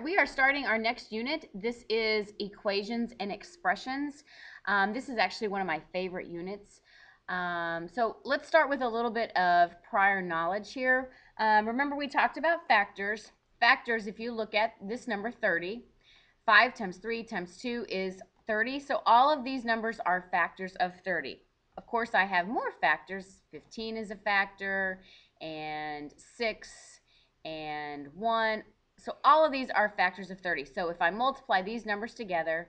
right, we are starting our next unit. This is equations and expressions. This is actually one of my favorite units. So let's start with a little bit of prior knowledge here. Remember we talked about factors. Factors, if you look at this number 30, 5 times 3 times 2 is 30. So all of these numbers are factors of 30. Of course, I have more factors. 15 is a factor, and 6, and 1. So all of these are factors of 30. So if I multiply these numbers together,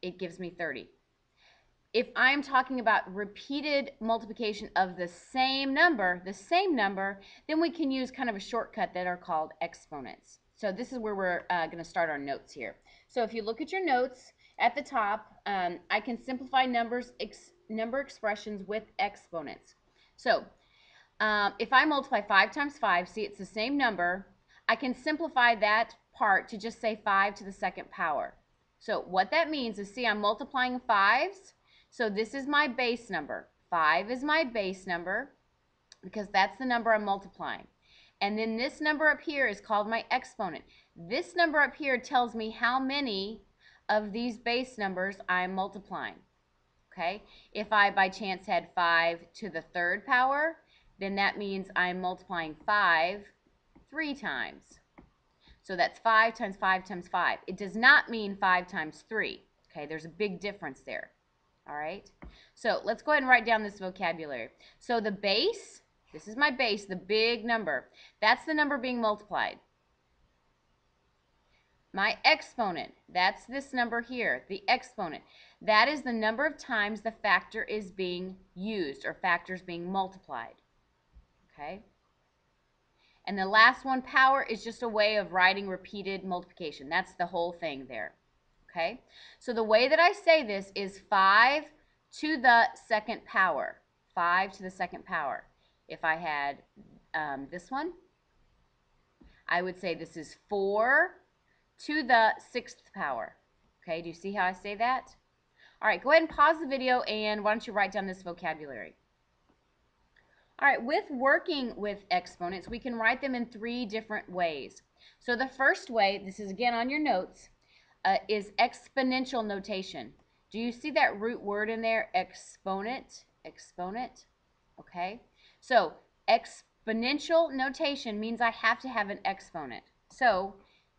it gives me 30. If I'm talking about repeated multiplication of the same number, then we can use kind of a shortcut that are called exponents. So this is where we're going to start our notes here. So if you look at your notes at the top, I can simplify number expressions with exponents. So if I multiply 5 times 5, see it's the same number, I can simplify that part to just say 5 to the second power. So what that means is, see, I'm multiplying 5s. So this is my base number. 5 is my base number because that's the number I'm multiplying. And then this number up here is called my exponent. This number up here tells me how many of these base numbers I'm multiplying. Okay? If I by chance had 5 to the third power, then that means I'm multiplying 5 3 times. So that's 5 times 5 times 5. It does not mean 5 times 3. Okay, there's a big difference there. All right? So let's go ahead and write down this vocabulary. So the base, this is my base, the big number. That's the number being multiplied. My exponent, that's this number here, the exponent. That is the number of times the factor is being used or factors being multiplied. Okay? And the last one, power, is just a way of writing repeated multiplication. That's the whole thing there. Okay? So the way that I say this is 5 to the second power. 5 to the second power. If I had this one, I would say this is 4 to the 6th power. Okay, do you see how I say that? All right, go ahead and pause the video, and why don't you write down this vocabulary. All right, with working with exponents, we can write them in 3 different ways. So the first way, this is again on your notes, is exponential notation. Do you see that root word in there, exponent? Exponent, okay? So exponential notation means I have to have an exponent. So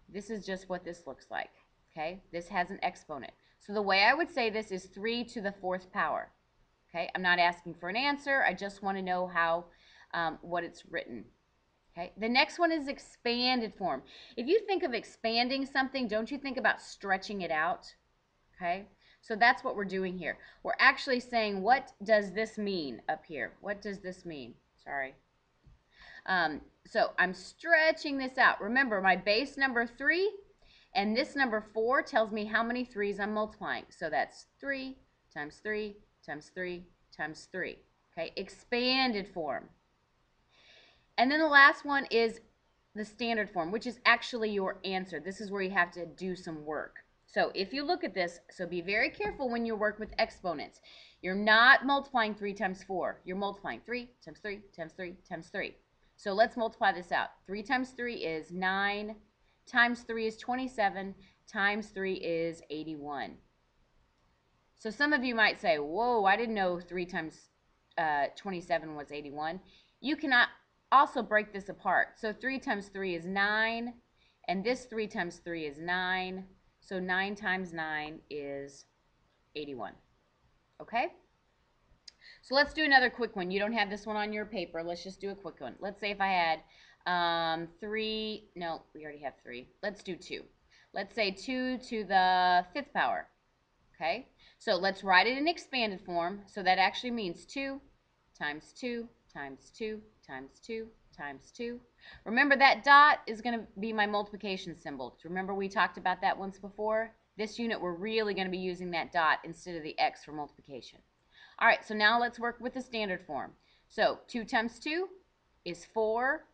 this is just what this looks like, okay? This has an exponent. So the way I would say this is 3 to the 4th power. Okay, I'm not asking for an answer. I just want to know how, what it's written. Okay, the next one is expanded form. If you think of expanding something, don't you think about stretching it out? Okay, so that's what we're doing here. We're actually saying, what does this mean up here? What does this mean? Sorry. So I'm stretching this out. Remember, my base number 3 and this number 4 tells me how many 3's I'm multiplying. So that's 3 times 3 times 3 times 3. Okay, expanded form. And then the last one is the standard form, which is actually your answer. This is where you have to do some work. So if you look at this, so be very careful when you work with exponents. You're not multiplying 3 times 4. You're multiplying 3 times 3 times 3 times 3. So let's multiply this out. 3 times 3 is 9, times 3 is 27, times 3 is 81. So some of you might say, whoa, I didn't know 3 times 27 was 81. You cannot also break this apart. So 3 times 3 is 9, and this 3 times 3 is 9. So 9 times 9 is 81. Okay? So let's do another quick one. You don't have this one on your paper. Let's just do a quick one. Let's say if I had 3, no, we already have 3. Let's do 2. Let's say 2 to the 5th power. Okay? So let's write it in expanded form. So that actually means 2 times 2 times 2 times 2 times 2. Remember, that dot is going to be my multiplication symbol. Remember we talked about that once before? This unit, we're really going to be using that dot instead of the x for multiplication. All right, so now let's work with the standard form. So 2 times 2 is 4,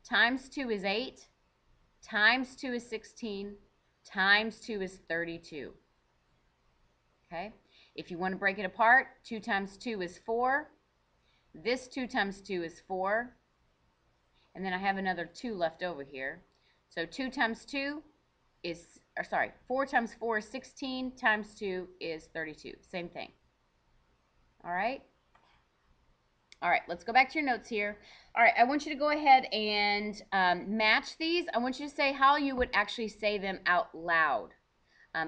times 2 is 8, times 2 is 16, times 2 is 32. Okay, if you want to break it apart, 2 times 2 is 4. This 2 times 2 is 4. And then I have another 2 left over here. So 2 times 2 is, or sorry, 4 times 4 is 16, times 2 is 32. Same thing. All right? All right, let's go back to your notes here. All right, I want you to go ahead and match these. I want you to say how you would actually say them out loud.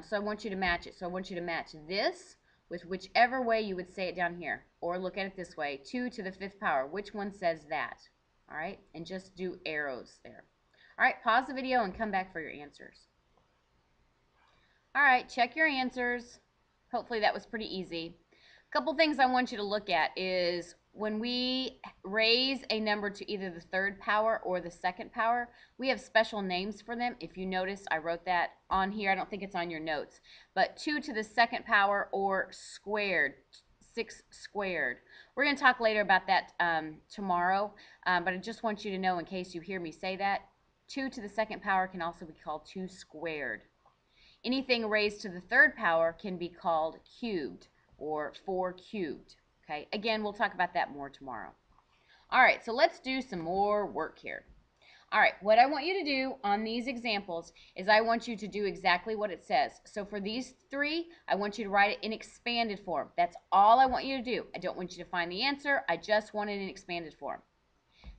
So I want you to match it. So I want you to match this with whichever way you would say it down here. Or look at it this way, 2 to the 5th power. Which one says that? All right, and just do arrows there. All right, pause the video and come back for your answers. All right, check your answers. Hopefully that was pretty easy. A couple things I want you to look at is when we raise a number to either the 3rd power or the 2nd power, we have special names for them. If you notice, I wrote that on here. I don't think it's on your notes. But 2 to the 2nd power or squared, 6 squared. We're going to talk later about that tomorrow, but I just want you to know in case you hear me say that, 2 to the 2nd power can also be called 2 squared. Anything raised to the 3rd power can be called cubed or 4 cubed. Okay, again, we'll talk about that more tomorrow. All right, so let's do some more work here. All right, what I want you to do on these examples is I want you to do exactly what it says. So for these 3, I want you to write it in expanded form. That's all I want you to do. I don't want you to find the answer. I just want it in expanded form.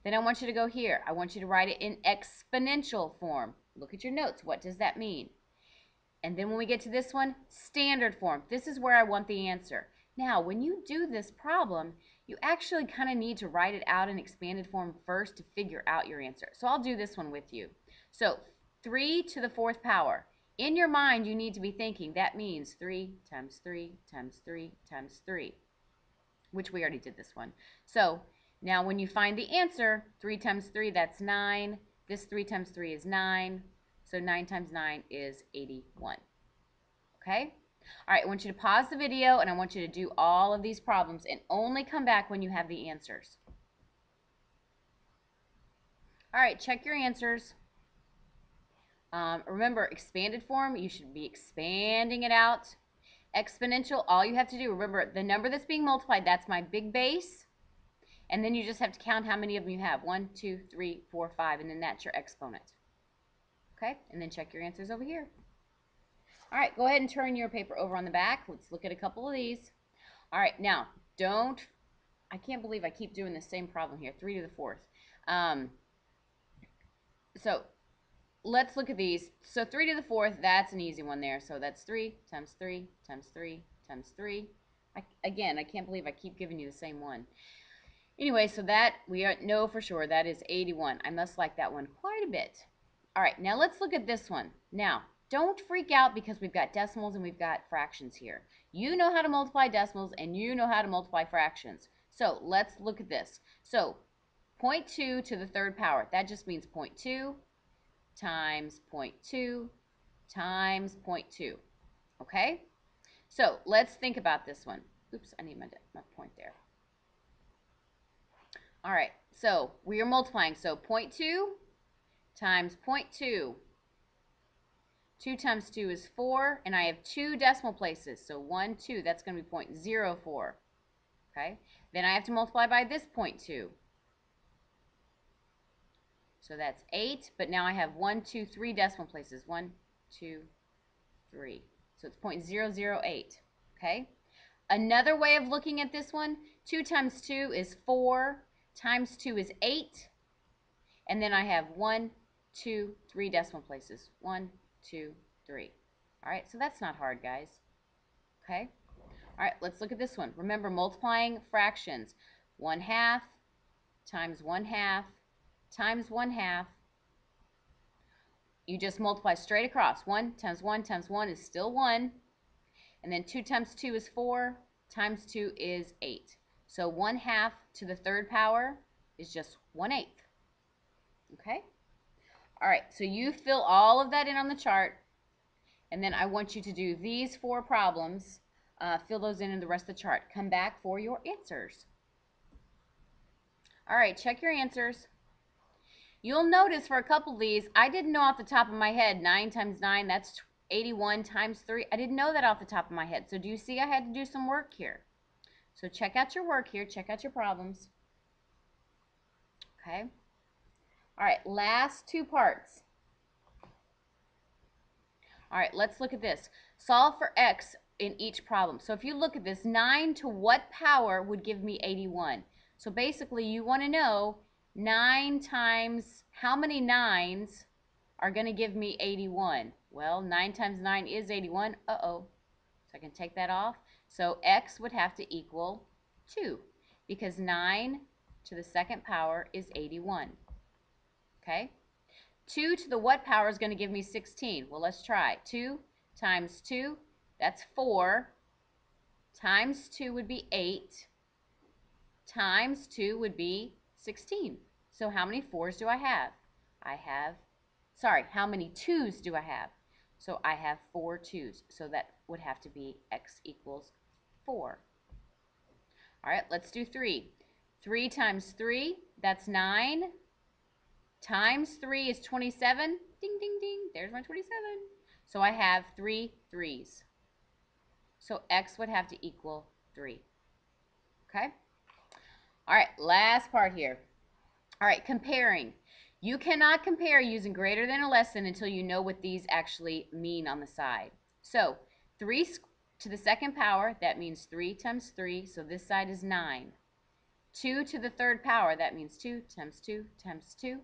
Then I want you to go here. I want you to write it in exponential form. Look at your notes. What does that mean? And then when we get to this one, standard form. This is where I want the answer. Now, when you do this problem, you actually kind of need to write it out in expanded form first to figure out your answer. So I'll do this one with you. So 3 to the 4th power. In your mind, you need to be thinking that means 3 times 3 times 3 times 3, which we already did this one. So now when you find the answer, 3 times 3, that's 9. This 3 times 3 is 9. So 9 times 9 is 81. Okay? All right, I want you to pause the video and I want you to do all of these problems and only come back when you have the answers. All right, check your answers. Remember, expanded form, you should be expanding it out. Exponential, all you have to do, remember, the number that's being multiplied, that's my big base. And then you just have to count how many of them you have. 1, 2, 3, 4, 5, and then that's your exponent. Okay, and then check your answers over here. All right, go ahead and turn your paper over on the back. Let's look at a couple of these. All right, now, I can't believe I keep doing the same problem here, 3 to the 4th. So let's look at these. So 3 to the 4th, that's an easy one there. So that's 3 times 3 times 3 times 3. Again, I can't believe I keep giving you the same one. Anyway, so that we know for sure that is 81. I must like that one quite a bit. All right, now let's look at this one. Now, don't freak out because we've got decimals and we've got fractions here. You know how to multiply decimals and you know how to multiply fractions. So let's look at this. So 0.2 to the 3rd power. That just means 0.2 times 0.2 times 0.2. Okay? So let's think about this one. Oops, I need my point there. All right, so we are multiplying. So 0.2 times 0.2. 2 times 2 is 4, and I have 2 decimal places. So 1, 2, that's going to be 0.04. Okay? Then I have to multiply by this 0.2. So that's 8, but now I have 1, 2, 3 decimal places. 1, 2, 3. So it's 0.008. Okay? Another way of looking at this one, 2 times 2 is 4, times 2 is 8, and then I have 1, 2, 3 decimal places. 1, 2, 3. All right, so that's not hard, guys. Okay? All right, let's look at this one. Remember, multiplying fractions. 1/2 times 1/2 times 1/2. You just multiply straight across. 1 times 1 times 1 is still 1. And then 2 times 2 is 4, times 2 is 8. So 1/2 to the 3rd power is just 1/8. Okay? All right, so you fill all of that in on the chart, and then I want you to do these 4 problems. Fill those in the rest of the chart. Come back for your answers. All right, check your answers. You'll notice for a couple of these, I didn't know off the top of my head, 9 times 9, that's 81 times 3. I didn't know that off the top of my head. So do you see I had to do some work here? So check out your work here. Check out your problems. Okay. All right, last 2 parts. All right, let's look at this. Solve for x in each problem. So if you look at this, 9 to what power would give me 81? So basically, you want to know 9 times how many 9s are going to give me 81? Well, 9 times 9 is 81. Uh-oh. So I can take that off. So x would have to equal 2 because 9 to the second power is 81. Okay? 2 to the what power is going to give me 16? Well, let's try. 2 times 2, that's 4. Times 2 would be 8. Times 2 would be 16. So how many 4s do I have? How many 2s do I have? So I have 4 2s. So that would have to be x equals 4. All right, let's do 3. 3 times 3, that's 9. Times 3 is 27. Ding, ding, ding. There's my 27. So I have 3 3s. So x would have to equal 3. Okay? All right, last part here. All right, comparing. You cannot compare using greater than or less than until you know what these actually mean on the side. So 3 to the second power, that means 3 times 3. So this side is 9. 2 to the third power, that means 2 times 2 times 2.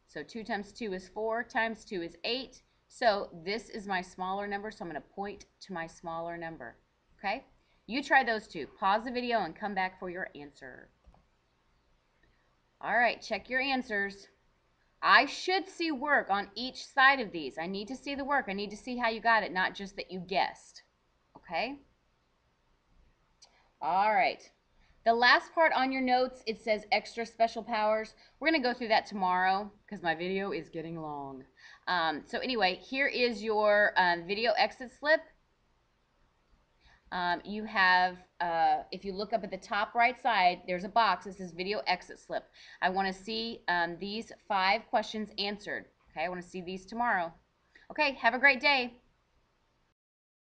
So 2 times 2 is 4, times 2 is 8. So this is my smaller number, so I'm going to point to my smaller number. Okay? You try those two. Pause the video and come back for your answer. All right, check your answers. I should see work on each side of these. I need to see the work. I need to see how you got it, not just that you guessed. Okay? All right. The last part on your notes, it says extra special powers. We're going to go through that tomorrow because my video is getting long. So anyway, here is your video exit slip. You have, if you look up at the top right side, there's a box that says video exit slip. I want to see these 5 questions answered. Okay, I want to see these tomorrow. Okay, have a great day.